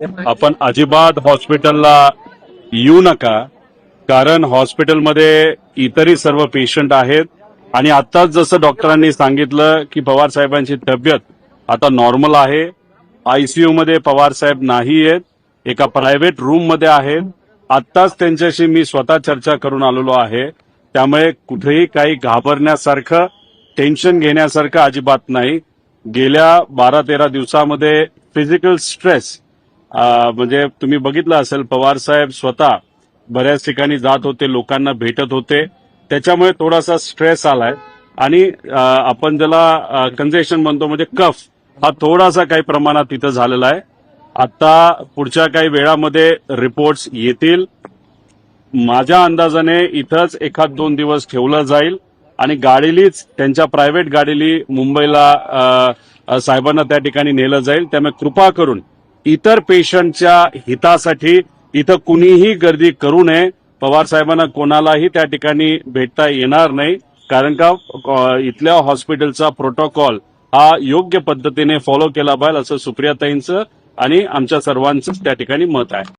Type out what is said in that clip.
आपण अजिबात हॉस्पिटलला येऊ नका, कारण हॉस्पिटलमध्ये इतरही सर्व पेशंट आहेत आणि आत्ताच जसं डॉक्टरांनी सांगितलं की पवार साहेबांची तब्येत आता नॉर्मल आहे. आयसीयू मध्ये पवार साहेब नाही आहेत, एका प्रायव्हेट रूम मध्ये आहेत. आत्ताच त्यांच्याशी मी स्वतः चर्चा करून आलेलो आहे. त्यामुळे कुठेही काही घाबरण्यासारखं, टेन्शन घेण्यासारखं अजिबात नाही. गेल्या 12-13 दिवसामध्ये फिजिकल स्ट्रेस म्हणजे तुम्ही बघितलं असेल, पवार साहेब स्वतः बऱ्याच ठिकाणी जात होते, लोकांना भेटत होते. त्याच्यामुळे थोडासा स्ट्रेस आलाय आणि आपण ज्याला कंजेशन म्हणतो म्हणजे कफ हा थोडासा काही प्रमाणात तिथं झालेला आहे. आता पुढच्या काही वेळामध्ये रिपोर्ट्स येतील. माझ्या अंदाजाने इथंच 1-2 दिवस ठेवलं जाईल आणि गाडीलीच त्यांच्या प्रायव्हेट गाडीली मुंबईला साहेबांना त्या ठिकाणी नेलं जाईल. त्यामुळे कृपा करून इतर पेशंटच्या हितासाठी इथं कुणीही गर्दी करू नये. पवार साहेबांना कोणालाही त्या ठिकाणी भेटता येणार नाही, कारण का इथल्या हॉस्पिटलचा प्रोटोकॉल हा योग्य पद्धतीने फॉलो केला पाहिजे असं सुप्रियाताईंचं आणि आमच्या सर्वांचंच त्या ठिकाणी मत आहे.